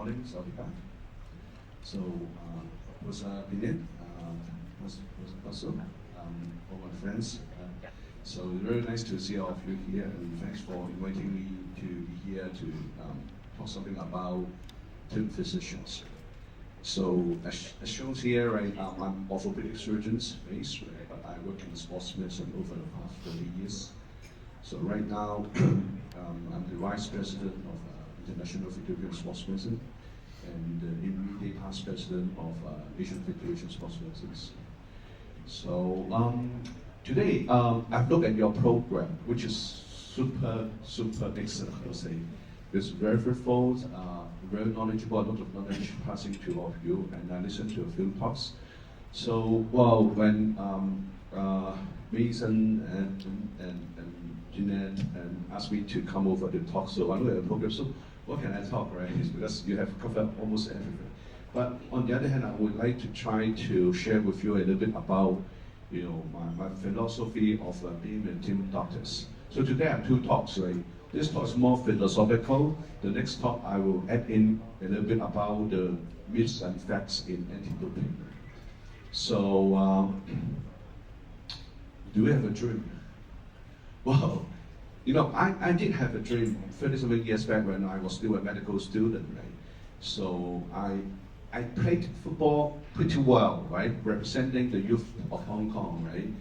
morning, Sawadika. So, was Binin, was also, all my friends. So it's very nice to see all of you here, and thanks for inviting me to be here to talk something about team physicians. So as shown here, right, I'm orthopedic surgeon's base, right, but I work in sports medicine over the past 30 years. So right now, I'm the vice president of International Federation of Sports Medicine, and immediate past president of Asian Federation of Sports Medicine. So today, I've looked at your program, which is super excellent, I would say. It's very fruitful, very knowledgeable, a lot of knowledge passing to all of you, and I listened to a few talks. So, well, when Mason and Jeanette and asked me to come over to talk, so I looked at the program, so what can I talk, right? It's because you have covered almost everything. But on the other hand, I would like to try to share with you a little bit about, you know, my philosophy of being a team doctors. So today I have two talks, right? This talk is more philosophical. The next talk I will add in a little bit about the myths and facts in anti-doping. So, do we have a dream? Well, you know, I did have a dream 37 years back when I was still a medical student, right? So I played football pretty well, right? Representing the youth of Hong Kong, right?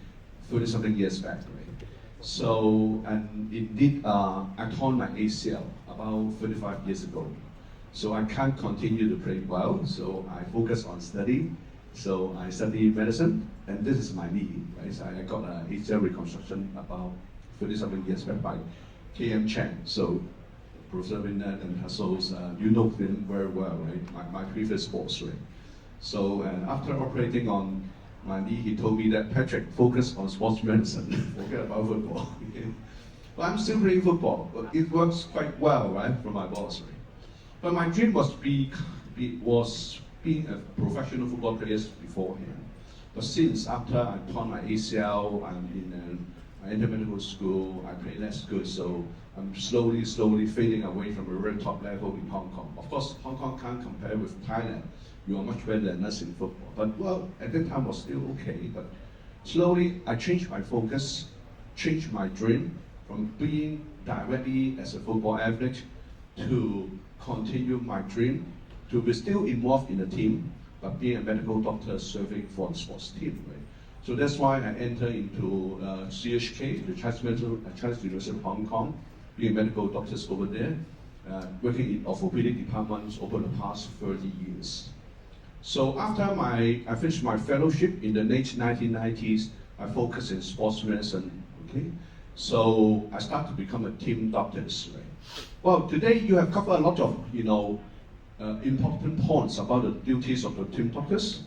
30-something years back, right? So, and indeed, I torn my ACL about 35 years ago. So I can't continue to play well, so I focus on study. So I study medicine, and this is my knee, right? So I got an ACL reconstruction about 30-something years back by K.M. Chang. So Professor Vinod and Hassos, you know him very well, right? My previous boss, right? So after operating on my knee, he told me that, Patrick, focus on sports medicine, forget about football. Okay? Well, I'm still playing football, but it works quite well, right, for my boss, right? But my dream was being a professional football player beforehand. But since after I torn my ACL, I entered medical school, I play less good, so I'm slowly fading away from a very top level in Hong Kong. Of course, Hong Kong can't compare with Thailand. You are much better than us in football. But well, at that time was still okay. But slowly, I changed my focus, changed my dream from being directly as a football athlete to continue my dream to be still involved in the team, but being a medical doctor serving for the sports team. Right? So that's why I entered into CHK, the Chinese University of Hong Kong, being medical doctors over there, working in orthopedic departments over the past 30 years. So after I finished my fellowship in the late 1990s, I focused in sports medicine, okay? So I started to become a team doctor, right? Well, today you have covered a lot of, you know, important points about the duties of the team doctors.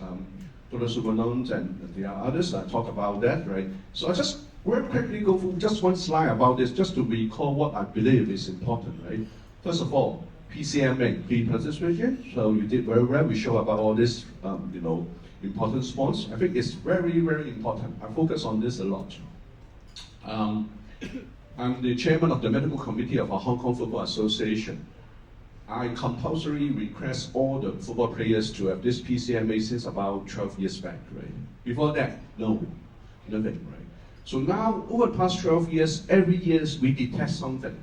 Dr. Subanand and there are others that talk about that, right? So I just very quickly go through just one slide about this, just to recall what I believe is important, right? First of all, PCMA, pre-participation. So you did very well. We show about all this, you know, important points. I think it's very important. I focus on this a lot. I'm the chairman of the medical committee of our Hong Kong Football Association. I compulsorily request all the football players to have this PCMA since about 12 years back, right? Before that, no, nothing, right? So now, over the past 12 years, every year we detect something.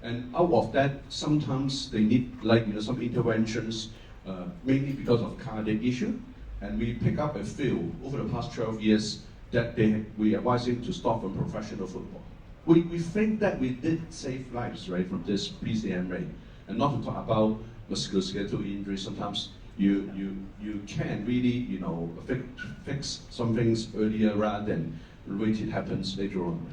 And out of that, sometimes they need, like, you know, some interventions, mainly because of cardiac issue. And we pick up a few over the past 12 years that we advise him to stop from professional football. We think that we did save lives, right, from this PCMA. And not to talk about musculoskeletal injury. Sometimes you can really, you know, fix some things earlier rather than wait it happens later on.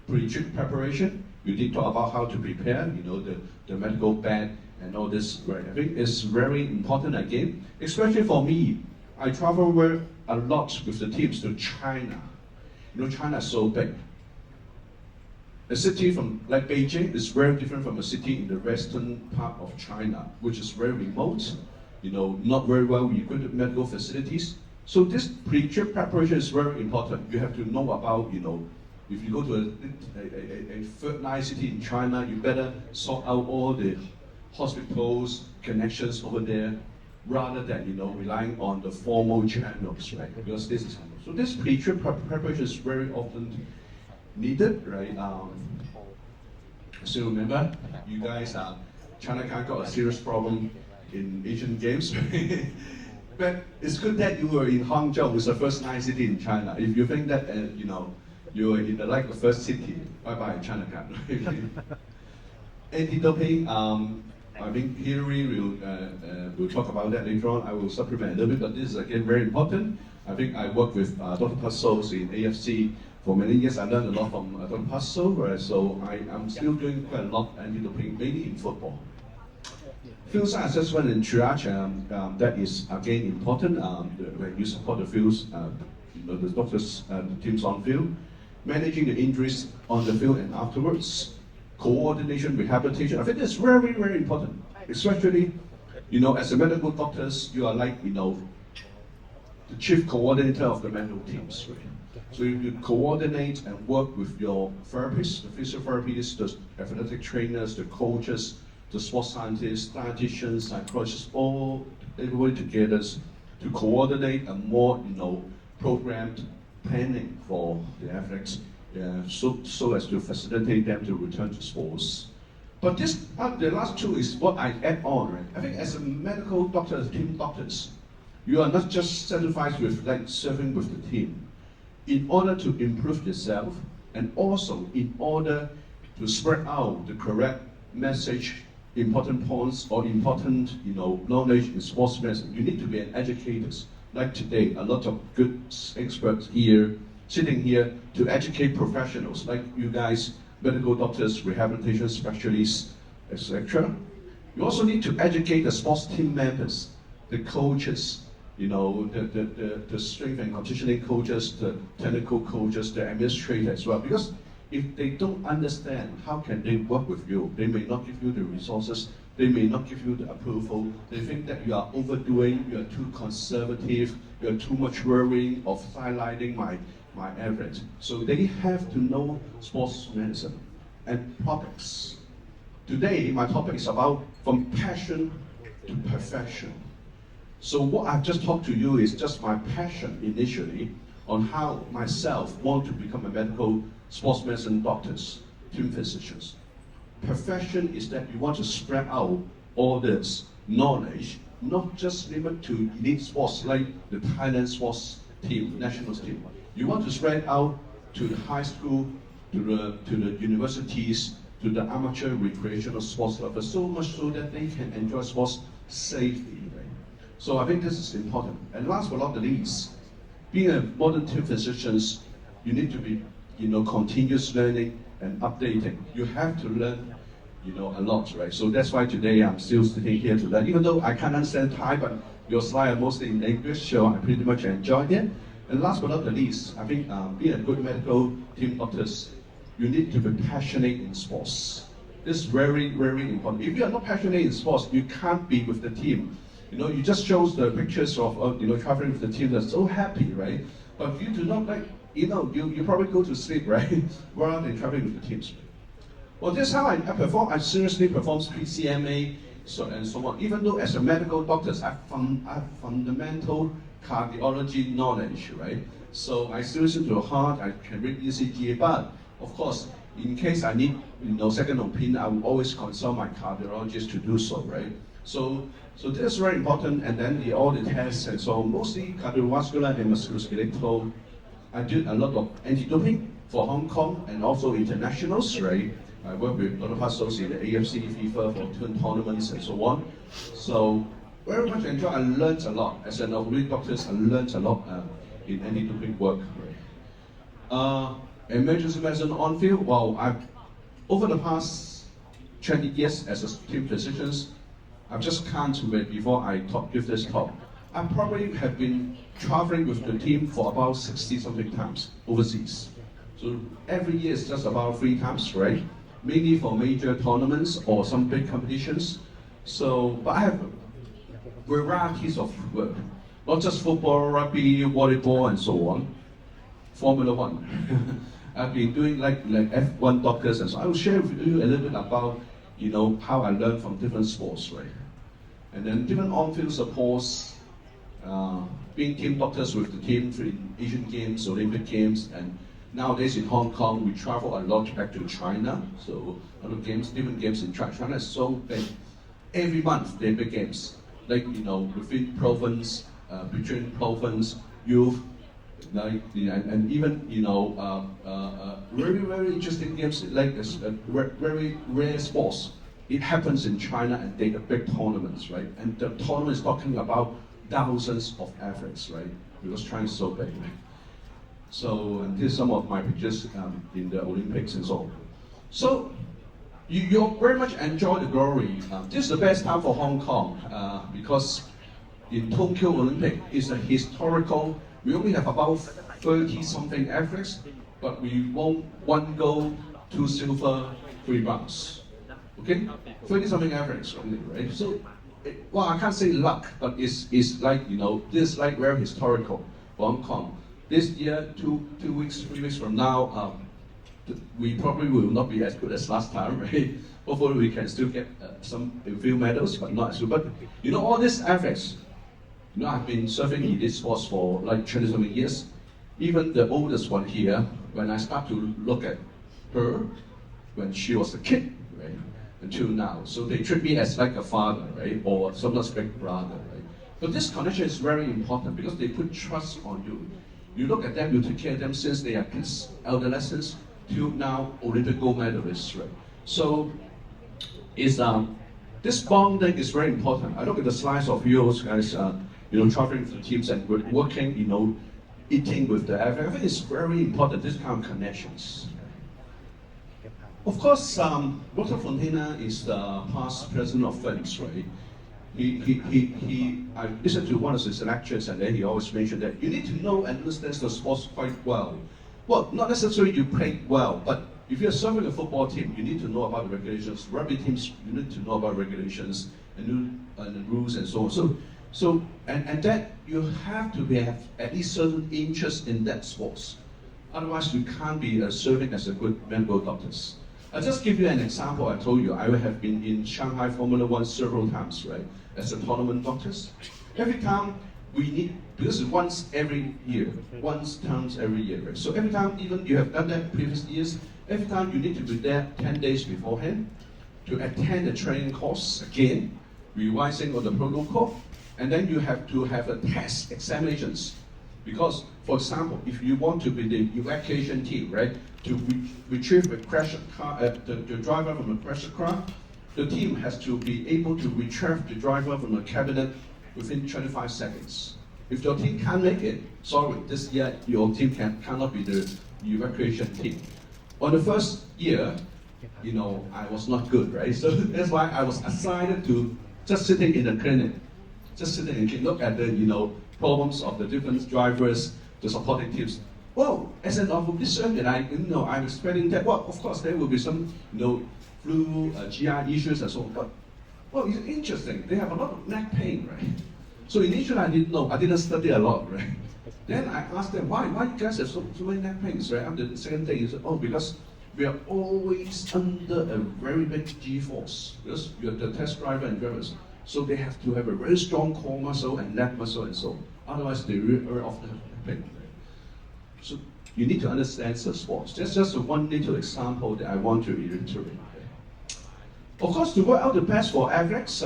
Pre-trip preparation, you did talk about how to prepare, you know, the medical bag and all this, right? I think it's very important again, especially for me. I travel a lot with the teams to China. You know, China is so big. A city from like Beijing is very different from a city in the western part of China, which is very remote, you know, not very well equipped with medical facilities. So this pre-trip preparation is very important. You have to know about, you know, if you go to a third nice city in China, you better sort out all the hospitals, connections over there, rather than relying on the formal channels, right? Because this is so this pre-trip preparation is very often needed, right? Still remember, you guys, China got a serious problem in Asian Games. But it's good that you were in Hangzhou, it's the first nice city in China. If you think that, you were in the first city, bye-bye, China Cup. Anti-doping, I think Hillary will talk about that later on. I will supplement a little bit, but this is again very important. I think I worked with Dr. Passos in AFC for many years. I learned a lot from Dr. Passos, right? So I'm still doing quite a lot anti-doping, mainly in football. Field science assessment and triage, that is again important when you support the fields, the doctors, the teams on field, managing the injuries on the field and afterwards, coordination, rehabilitation. I think that's very, very important, especially, as a medical doctors, you are like, the chief coordinator of the medical teams. Right? So you coordinate and work with your therapists, the physiotherapists, the athletic trainers, the coaches, the sports scientists, dietitians, psychologists, all everybody together to coordinate a more, programmed planning for the athletes, so as to facilitate them to return to sports. But this, the last two is what I add on, right? I think as a medical doctor, as team doctors, you are not just satisfied with serving with the team. In order to improve yourself, and also in order to spread out the correct message, important points or important knowledge in sports medicine, you need to be an educator. Like today, a lot of good experts here, sitting here to educate professionals like you guys, medical doctors, rehabilitation specialists, etc. You also need to educate the sports team members, the coaches, the strength and conditioning coaches, the technical coaches, the administrators as well. Because if they don't understand, how can they work with you? They may not give you the resources, they may not give you the approval, they think that you are overdoing, you are too conservative, you are too much worrying of highlighting my average. So they have to know sports medicine and topics. Today, my topic is about from passion to perfection. So what I've just talked to you is just my passion initially on how myself want to become a medical sports medicine doctors, team physicians. Perfection is that you want to spread out all this knowledge, not just limited to elite sports like the Thailand sports team, national team. You want to spread out to the high school, to the universities, to the amateur recreational sports lovers, so much so that they can enjoy sports safely. Right? So I think this is important. And last but not the least, being a modern team physicians, you need to be continuous learning and updating. You have to learn, a lot, right? So that's why today I'm still sitting here to learn. Even though I can't understand Thai, but your slides are mostly in English, so I pretty much enjoyed it. And last but not the least, I think being a good medical team doctors, you need to be passionate in sports. This is very, very important. If you are not passionate in sports, you can't be with the team. You just shows the pictures of traveling with the team that's so happy, right? But if you do not you probably go to sleep, right? Rather than traveling with the teams. Well, this is how I perform. I seriously perform PCMA and so on. Even though as a medical doctor, I have fundamental cardiology knowledge, right? So I still listen to the heart. I can read ECG, but of course, in case I need second opinion, I will always consult my cardiologist to do so, right? So this is very important. And then all the tests and so mostly cardiovascular and musculoskeletal. I did a lot of anti-doping for Hong Kong and also internationals, right? I work with Dr. Passos in the AFC, FIFA for twin tournaments and so on. So very much enjoy. I learned a lot. As an orthopedic doctor, I learned a lot in anti-doping work. Right? Emergency medicine on field. Well, over the past 20 years as a team physician, I just can't wait before I give this talk. I probably have been traveling with the team for about 60-something times overseas. So every year is just about 3 times, right? Mainly for major tournaments or some big competitions. But I have varieties of work, not just football, rugby, volleyball, and so on. Formula One. I've been doing like F1 doctors, and so I will share with you a little bit about you know, how I learned from different sports, right? And then different on-field supports, being team doctors with the team in Asian Games, Olympic Games, and nowadays in Hong Kong, we travel a lot back to China. So other games, different games in China. China is so big. Every month there are big games, like, you know, within province, between province, youth, like, and even, you know, very, very interesting games like this, very rare sports. It happens in China, and they are big tournaments, right? And the tournament is talking about thousands of athletes, right? Because China is so big, right? So, and here's some of my pictures in the Olympics and so on. So, you very much enjoy the glory. This is the best time for Hong Kong because in Tokyo Olympic is a historical. We only have about 30-something athletes, but we won 1 gold, 2 silver, 3 bronze. Okay, 30-something athletes only, right? So, well, I can't say luck, but it's like, you know, this is like very historical for Hong Kong. This year, 2 weeks, 3 weeks from now, we probably will not be as good as last time, right? Hopefully we can still get a few medals, but not as good. But you know, all these athletes, you know, I've been serving in this sports for like 20-something years. Even the oldest one here, when I start to look at her, when she was a kid, right, until now. So they treat me as like a father, right, or sometimes big brother, right. But this connection is very important because they put trust on you. You look at them, you take care of them since they are kids, adolescents, till now Olympic gold medalists, right? So, this bonding is very important. I look at the slides of you guys, you know, traveling with the teams and working, you know, eating with the athletes. I think it's very important, this kind of connections. Of course, Dr. Fontana is the past president of FIMS, right? I listened to one of his lectures, and then he always mentioned that you need to know and understand the sports quite well. Well, not necessarily you play well, but if you're serving a football team, you need to know about the regulations. Rugby teams, you need to know about regulations and the rules and so on. So that you have to have at least certain interest in that sports. Otherwise, you can't be serving as a good medical doctors. I'll just give you an example. I told you I have been in Shanghai Formula One several times, right? As a tournament doctors. Every time we need, because it's once every year, times every year, right? So every time, even you have done that previous years, every time you need to be there 10 days beforehand to attend the training course again, revising on the protocol, and then you have to have a test examinations. Because, for example, if you want to be the evacuation team, right, to retrieve the crash car, the driver from the crash car, the team has to be able to retrieve the driver from the cabinet within 25 seconds. If your team can't make it, sorry, this year your team cannot be the evacuation team. On the first year, you know, I was not good, right? So that's why I was assigned to just sitting in the clinic, just sitting and look at the, you know, problems of the different drivers, the supporting teams. Well, as an officer, that I'm expecting that. Well, of course, there will be some, you know, flu, GI issues and so on. But well, it's interesting. They have a lot of neck pain, right? So initially, I didn't know. I didn't study a lot, right? Then I asked them, why you guys have so many neck pains, right? After the second day, he said, oh, because we are always under a very big G-force. Because you're the test driver and drivers. So they have to have a very strong core muscle and neck muscle and so on. Otherwise, they very often have pain. So you need to understand the sports. That's just one little example that I want to reiterate. Of course, to work out the best for athletes,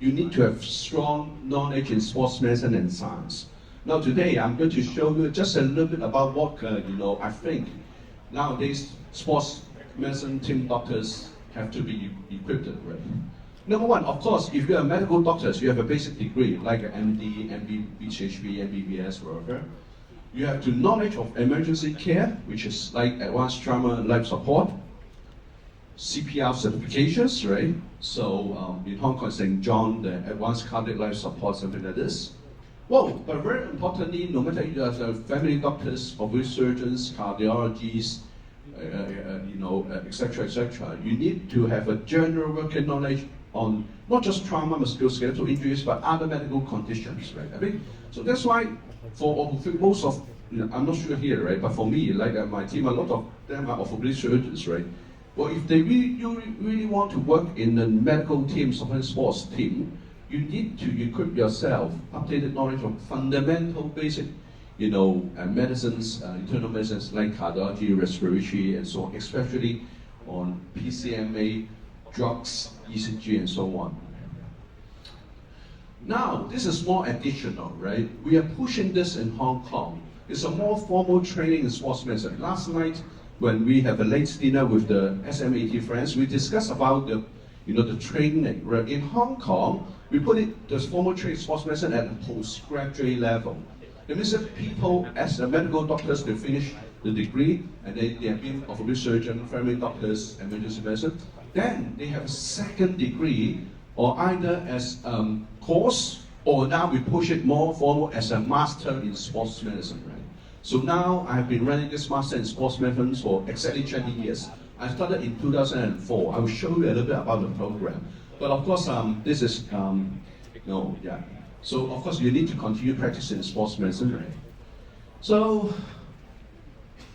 you need to have strong knowledge in sports medicine and science. Now today, I'm going to show you just a little bit about what I think nowadays sports medicine team doctors have to be equipped with. Number one, of course, if you're a medical doctor, you have a basic degree like an MD, MB, PhD, MBBS, whatever. You have to knowledge of emergency care, which is like advanced trauma and life support, CPR certifications, right? So in Hong Kong, St. John, the advanced cardiac life support, something like this. Well, but very importantly, no matter you are family doctors, obstetric surgeons, cardiologists, etc., you need to have a general working knowledge on not just trauma, musculoskeletal injuries, but other medical conditions, right? I mean, so that's why for most of, I'm not sure here, right? But for me, like my team, a lot of them are orthopedic surgeons, right? Well, if they you really want to work in a medical team, sometimes sports team, you need to equip yourself, updated knowledge of fundamental, basic, medicines, internal medicines like cardiology, respiratory, and so on, especially on PCMA, drugs, ECG, and so on. Now, this is more additional, right? We are pushing this in Hong Kong. It's a more formal training in sports medicine. Last night, when we have a late dinner with the SMAT friends, we discussed about the training. Right? In Hong Kong, we put the formal training in sports medicine at a postgraduate level. It means that people, as the medical doctors, they finish the degree, and they have been orthopedic surgeon, family doctors, emergency medicine. Then they have a second degree, or either as course, or now we push it more formal as a master in sports medicine. Right? So now I've been running this master in sports medicine for exactly 20 years. I started in 2004. I will show you a little bit about the program. But of course, this is, So of course, you need to continue practicing sports medicine, right? So,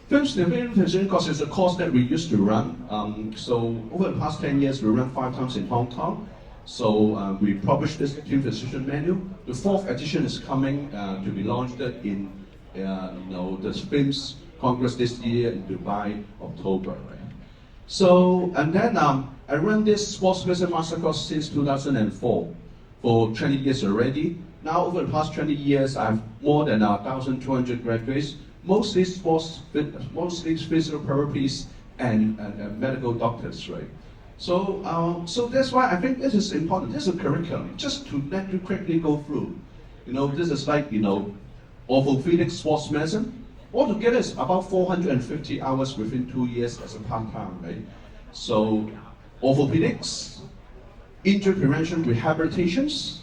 film physician course is a course that we used to run. So over the past 10 years, we ran 5 times in Hong Kong. So we published this film physician manual. The 4th edition is coming to be launched in the Films Congress this year in Dubai, October, right? So, and then I run this sports medicine master course since 2004 for 20 years already. Now, over the past 20 years, I have more than 1,200 graduates, mostly physical therapists and medical doctors, right? So, so that's why I think this is important. This is a curriculum, just to let you quickly go through. This is like, orthopedic sports medicine. Altogether, it's about 450 hours within 2 years as a part-time, right? So, orthopedics, injury prevention rehabilitations,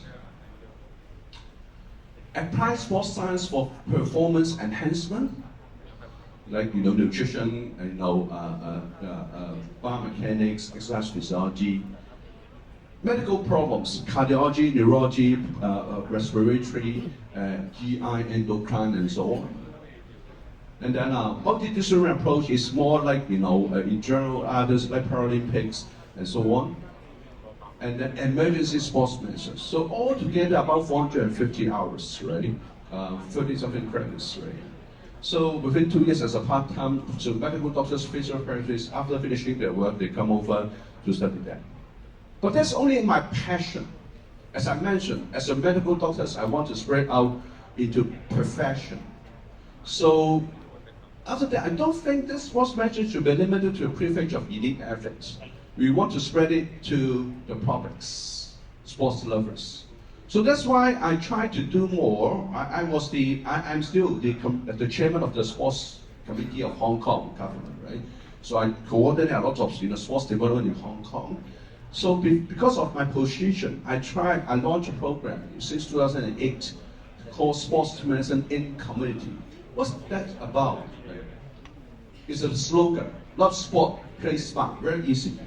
applied sports science for performance enhancement, like nutrition, biomechanics, exercise physiology, medical problems, cardiology, neurology, respiratory, GI, endocrine, and so on. And then multidisciplinary approach is more like in general others like Paralympics and so on. And then emergency sports medicine. So altogether about 450 hours, right? 30-something credits, right? So within 2 years as a part-time, so medical doctors, physiotherapists, after finishing their work, they come over to study that. But that's only my passion. As I mentioned, as a medical doctor, I want to spread out into profession. So after that, I don't think this sports medicine should be limited to a privilege of elite athletes. We want to spread it to the publics, sports lovers. So that's why I try to do more. I'm still the chairman of the sports committee of Hong Kong government, right? So I coordinate a lot of sports development in Hong Kong. So because of my position, I launched a program since 2008 called Sports Medicine in Community. What's that about? Right? It's a slogan: love sport, play smart. Very easy.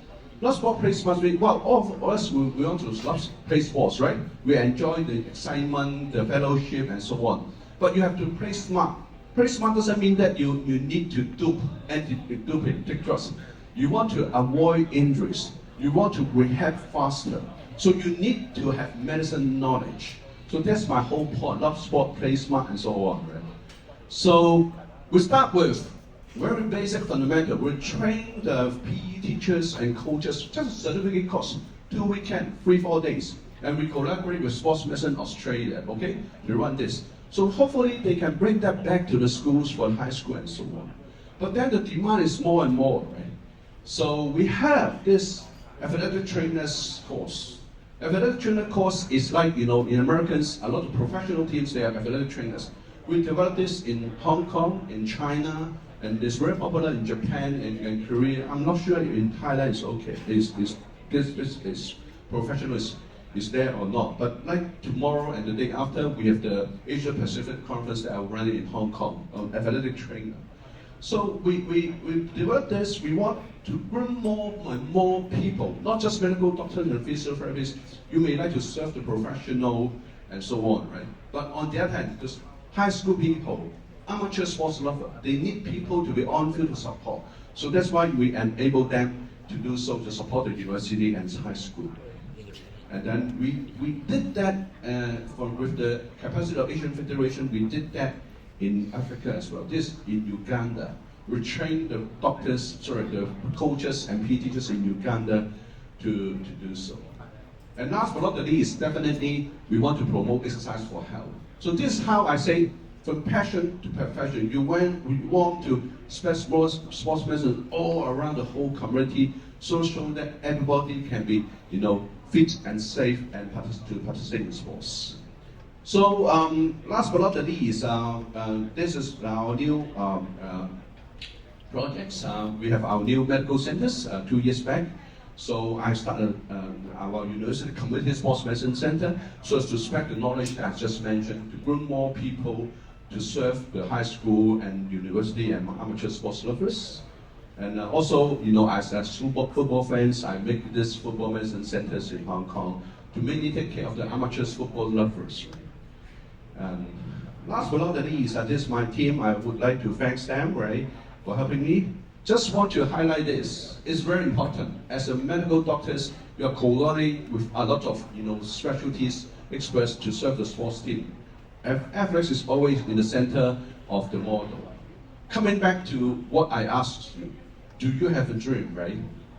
Love sport, play smart. Well, all of us we want to love play sports, right? We enjoy the excitement, the fellowship, and so on. But you have to play smart. Play smart doesn't mean that you need to take drugs. You want to avoid injuries. You want to rehab faster. So you need to have medicine knowledge. So that's my whole point. Love sport, play smart, and so on, right? So we start with very basic fundamental. We train the PE teachers and coaches, just a certificate course, 2 weekends, 3-4 days. And we collaborate with Sports Medicine Australia, okay, to run this. So hopefully they can bring that back to the schools for high school and so on. But then the demand is more and more, right? So we have this athletic trainers course. Athletic trainer course is like, in Americans, a lot of professional teams, they have athletic trainers. We developed this in Hong Kong, in China, and it's very popular in Japan and Korea. I'm not sure in Thailand it's okay. This professional is there or not. But like tomorrow and the day after, we have the Asia Pacific Conference that I'm running in Hong Kong on athletic trainer. So we developed this. We want to bring more and more people, not just medical doctors and physiotherapists. You may like to serve the professional and so on, right? But on the other hand, just high school people, amateur sports lovers, they need people to be on field to support. So that's why we enable them to do so to support the university and high school. And then we did that with the capacity of Asian Federation. We did that in Africa as well. This in Uganda. We trained the the coaches and PE teachers in Uganda to do so. And last but not the least, definitely we want to promote exercise for health. So this is how I say, from passion to perfection. We want to spread sports medicine all around the whole community, so that everybody can be, fit and safe and participate in sports. So last but not the least, this is our new projects. We have our new medical centers 2 years back. So I started our university community sports medicine center so as to spread the knowledge that I just mentioned, to groom more people to serve the high school and university and amateur sports lovers. And also, as football fans, I make this football medicine centers in Hong Kong to mainly take care of the amateur football lovers. And last but not the least, this is my team. I would like to thank them, for helping me. Just want to highlight this. It's very important. As a medical doctors, you are collaborating with a lot of specialties experts to serve the sports team. Athletics is always in the center of the model. Coming back to what I asked you, do you have a dream, right?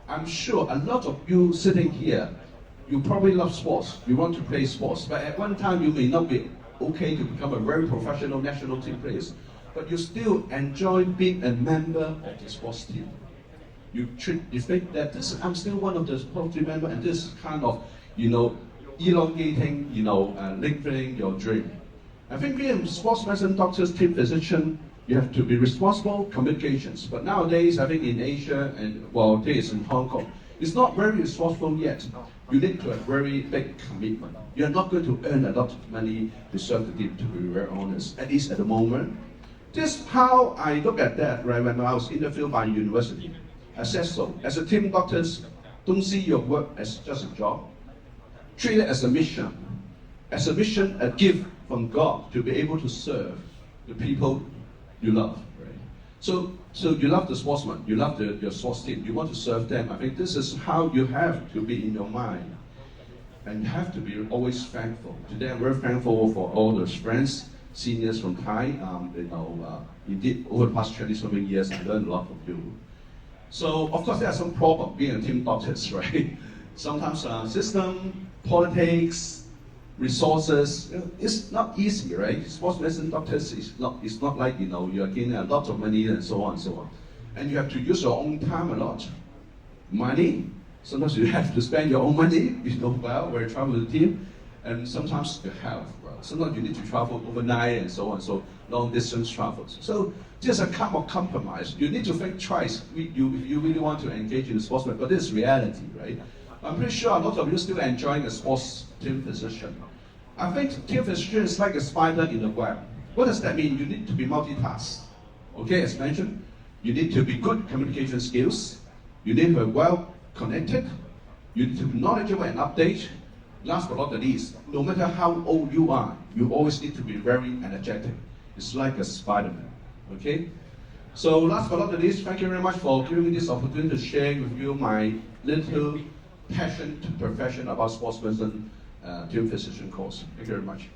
I'm sure a lot of you sitting here, you probably love sports. You want to play sports, but at one time you may not be okay to become a very professional national team player. But you still enjoy being a member of the sports team. You think that I'm still one of the sports team members, and this kind of, elongating, lengthening your dream. I think being a sports medicine doctors, team physician, you have to be responsible communications. But nowadays, I think in Asia and days in Hong Kong, it's not very responsible yet. You need to have very big commitment. You're not going to earn a lot of money to serve the team, to be very honest, at least at the moment. This is how I look at that, when I was interviewed by university. I said so. As a team doctors, don't see your work as just a job. Treat it as a mission. As a mission, a gift from God to be able to serve the people you love, So you love the sportsman, you love your sports team, you want to serve them. I think this is how you have to be in your mind. And you have to be always thankful. Today I'm very thankful for all those friends, seniors from Thai. Indeed, over the past 20 something years, I learned a lot from you. So, of course, there are some problems being a team doctors, right? Sometimes system, politics, resources, it's not easy, right? Sports medicine doctors it's not like you're getting a lot of money and so on and so on. And you have to use your own time a lot. Money, sometimes you have to spend your own money, when you travel with the team. And sometimes your health, sometimes you need to travel overnight and so on, so long distance travels. So there's a kind of compromise. You need to think twice if you really want to engage in the sports, but this is reality, right? I'm pretty sure a lot of you still enjoying a sports team physician. I think team physician is like a spider in the web. What does that mean? You need to be multitask. Okay, as mentioned, you need to be good communication skills. You need to be well connected. You need to be knowledgeable and update. Last but not the least, no matter how old you are, you always need to be very energetic. It's like a Spider-Man, okay? So last but not the least, thank you very much for giving me this opportunity to share with you my little passion to profession about sports medicine team physician course. Thank you very much.